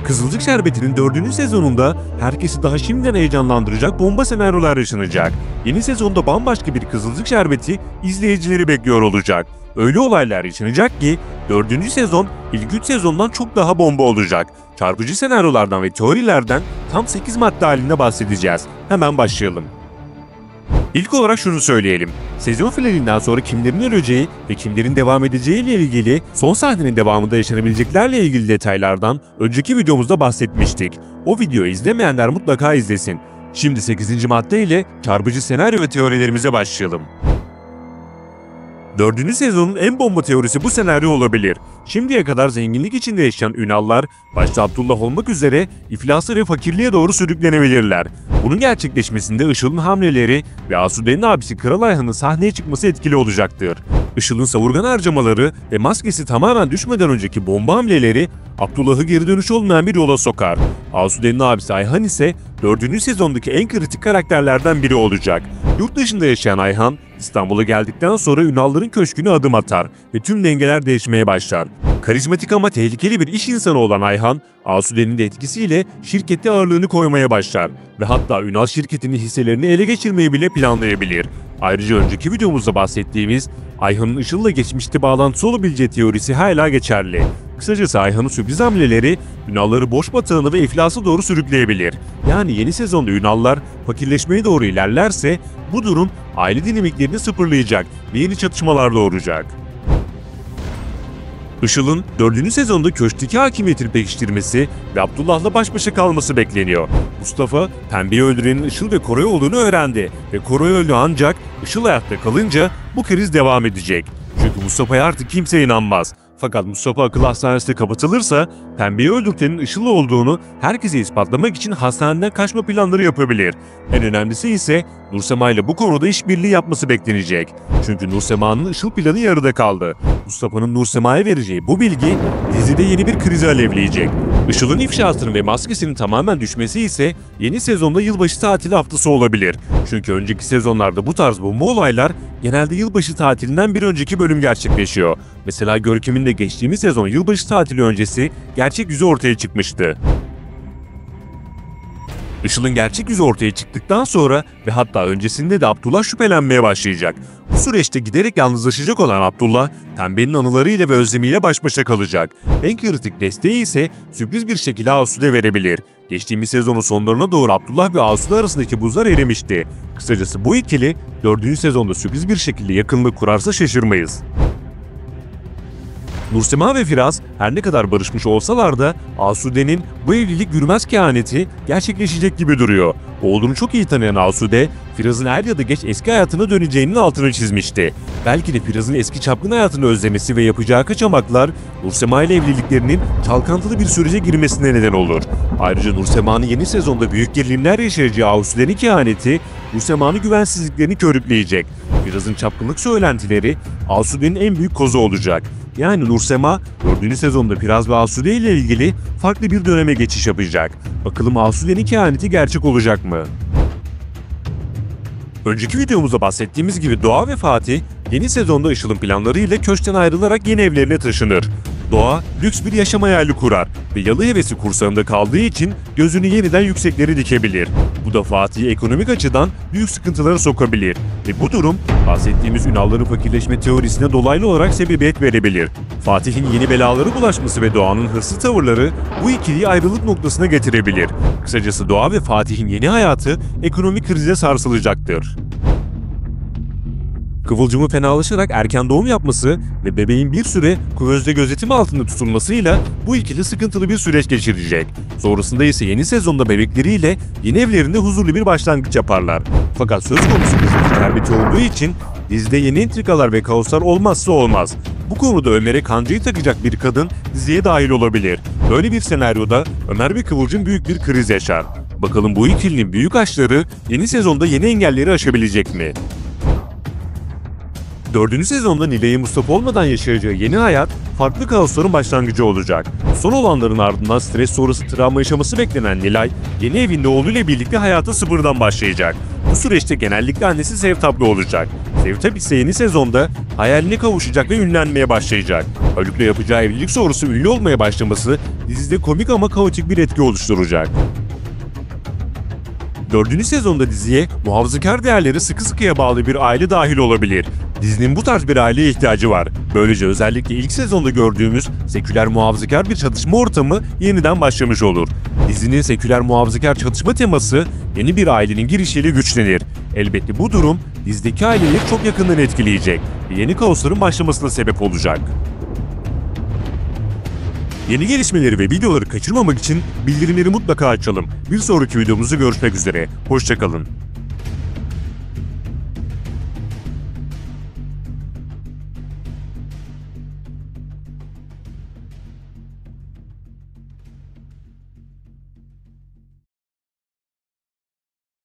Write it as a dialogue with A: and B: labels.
A: Kızılcık Şerbeti'nin 4. sezonunda herkesi daha şimdiden heyecanlandıracak bomba senaryolar yaşanacak. Yeni sezonda bambaşka bir Kızılcık Şerbeti izleyicileri bekliyor olacak. Öyle olaylar yaşanacak ki 4. sezon ilk 3 sezondan çok daha bomba olacak. Çarpıcı senaryolardan ve teorilerden tam 8 madde halinde bahsedeceğiz. Hemen başlayalım. İlk olarak şunu söyleyelim. Sezon finalinden sonra kimlerin öleceği ve kimlerin devam edeceği ile ilgili son sahnenin devamında yaşanabileceklerle ilgili detaylardan önceki videomuzda bahsetmiştik. O videoyu izlemeyenler mutlaka izlesin. Şimdi 8. madde ile çarpıcı senaryo ve teorilerimize başlayalım. 4. sezonun en bomba teorisi bu senaryo olabilir. Şimdiye kadar zenginlik içinde yaşayan Ünallar, başta Abdullah olmak üzere iflasa ve fakirliğe doğru sürüklenebilirler. Bunun gerçekleşmesinde Işıl'ın hamleleri ve Asude'nin abisi Kral Ayhan'ın sahneye çıkması etkili olacaktır. Işıl'ın savurgan harcamaları ve maskesi tamamen düşmeden önceki bomba hamleleri Abdullah'ı geri dönüş olmayan bir yola sokar. Asude'nin abisi Ayhan ise 4. sezondaki en kritik karakterlerden biri olacak. Yurt dışında yaşayan Ayhan, İstanbul'a geldikten sonra Ünalların köşküne adım atar ve tüm dengeler değişmeye başlar. Karizmatik ama tehlikeli bir iş insanı olan Ayhan, Asude'nin de etkisiyle şirkette ağırlığını koymaya başlar ve hatta Ünal şirketinin hisselerini ele geçirmeyi bile planlayabilir. Ayrıca önceki videomuzda bahsettiğimiz Ayhan'ın Işıl'la geçmişte bağlantısı olabileceği teorisi hala geçerli. Kısacası Ayhan'ın sürpriz hamleleri Ünalları borç batağına ve iflasa doğru sürükleyebilir. Yani yeni sezonda Ünallar fakirleşmeye doğru ilerlerse bu durum aile dinamiklerini sıfırlayacak ve yeni çatışmalar doğuracak. Işıl'ın 4. sezonda köşkteki hakimiyetini pekiştirmesi ve Abdullah'la baş başa kalması bekleniyor. Mustafa, Pembe'yi öldürenin Işıl ve Koray olduğunu öğrendi ve Koray öldü ancak Işıl hayatta kalınca bu kriz devam edecek. Çünkü Mustafa'ya artık kimse inanmaz. Fakat Mustafa akıl hastanesinde kapatılırsa Pembe'yi öldürtenin Işıl olduğunu herkese ispatlamak için hastaneden kaçma planları yapabilir. En önemlisi ise Nursema ile bu konuda işbirliği yapması beklenecek. Çünkü Nursema'nın Işıl planı yarıda kaldı. Mustafa'nın Nursema'ya vereceği bu bilgi dizide yeni bir krizi alevleyecek. Işıl'ın ifşasının ve maskesinin tamamen düşmesi ise yeni sezonda yılbaşı tatili haftası olabilir. Çünkü önceki sezonlarda bu tarz bomba olaylar genelde yılbaşı tatilinden bir önceki bölüm gerçekleşiyor. Mesela Görkem'in de geçtiğimiz sezon yılbaşı tatili öncesi gerçek yüzü ortaya çıkmıştı. Işıl'ın gerçek yüzü ortaya çıktıktan sonra ve hatta öncesinde de Abdullah şüphelenmeye başlayacak. Bu süreçte giderek yalnızlaşacak olan Abdullah, Pembe'nin anılarıyla ve özlemiyle baş başa kalacak. En kritik desteği ise sürpriz bir şekilde Asude verebilir. Geçtiğimiz sezonun sonlarına doğru Abdullah ve Asude arasındaki buzlar erimişti. Kısacası bu ikili 4. sezonda sürpriz bir şekilde yakınlık kurarsa şaşırmayız. Nursema ve Firaz her ne kadar barışmış olsalar da Asude'nin bu evlilik yürümez kehaneti gerçekleşecek gibi duruyor. Oğlunu çok iyi tanıyan Asude, Firaz'ın er ya da geç eski hayatına döneceğinin altını çizmişti. Belki de Firaz'ın eski çapkın hayatını özlemesi ve yapacağı kaçamaklar Nursema ile evliliklerinin çalkantılı bir sürece girmesine neden olur. Ayrıca Nursema'nın yeni sezonda büyük gerilimler yaşayacağı Asude'nin kehaneti Nursema'nın güvensizliklerini körükleyecek. Firaz'ın çapkınlık söylentileri Asude'nin en büyük kozu olacak. Yani Nursema 4. sezonda Firaz ve Asude ile ilgili farklı bir döneme geçiş yapacak. Bakalım Asude'nin kehaneti gerçek olacak mı? Önceki videomuzda bahsettiğimiz gibi Doğa ve Fatih yeni sezonda Işıl'ın planlarıyla köşkten ayrılarak yeni evlerine taşınır. Doğa lüks bir yaşam hayali kurar ve yalı hevesi kursağında kaldığı için gözünü yeniden yükseklere dikebilir. Bu da Fatih'i ekonomik açıdan büyük sıkıntılara sokabilir ve bu durum bahsettiğimiz Ünalların fakirleşme teorisine dolaylı olarak sebebiyet verebilir. Fatih'in yeni belalara bulaşması ve Doğan'ın hırslı tavırları bu ikiliyi ayrılık noktasına getirebilir. Kısacası Doğa ve Fatih'in yeni hayatı ekonomik krize sarsılacaktır. Kıvılcım'ın fenalaşarak erken doğum yapması ve bebeğin bir süre kuvözde gözetim altında tutulmasıyla bu ikili sıkıntılı bir süreç geçirecek. Sonrasında ise yeni sezonda bebekleriyle yeni evlerinde huzurlu bir başlangıç yaparlar. Fakat söz konusu Kızılcık Şerbeti olduğu için dizide yeni entrikalar ve kaoslar olmazsa olmaz. Bu konuda Ömer'e kancayı takacak bir kadın diziye dahil olabilir. Böyle bir senaryoda Ömer ve Kıvılcım büyük bir kriz yaşar. Bakalım bu ikilinin büyük aşkları yeni sezonda yeni engelleri aşabilecek mi? 4. sezonda Nilay'ın Mustafa olmadan yaşayacağı yeni hayat, farklı kaosların başlangıcı olacak. Son olanların ardından stres sonrası travma yaşaması beklenen Nilay, yeni evinde oğluyla birlikte hayata sıfırdan başlayacak. Bu süreçte genellikle annesi Sevtap'la olacak. Sevtap ise yeni sezonda hayaline kavuşacak ve ünlenmeye başlayacak. Haluk'la yapacağı evlilik sonrası ünlü olmaya başlaması dizide komik ama kaotik bir etki oluşturacak. 4. sezonda diziye muhafazakar değerleri sıkı sıkıya bağlı bir aile dahil olabilir. Dizinin bu tarz bir aileye ihtiyacı var. Böylece özellikle ilk sezonda gördüğümüz seküler muhafazakar bir çatışma ortamı yeniden başlamış olur. Dizinin seküler muhafazakar çatışma teması yeni bir ailenin girişiyle güçlenir. Elbette bu durum dizideki aileyi çok yakından etkileyecek ve yeni kaosların başlamasına sebep olacak. Yeni gelişmeleri ve videoları kaçırmamak için bildirimleri mutlaka açalım. Bir sonraki videomuzda görüşmek üzere. Hoşça kalın.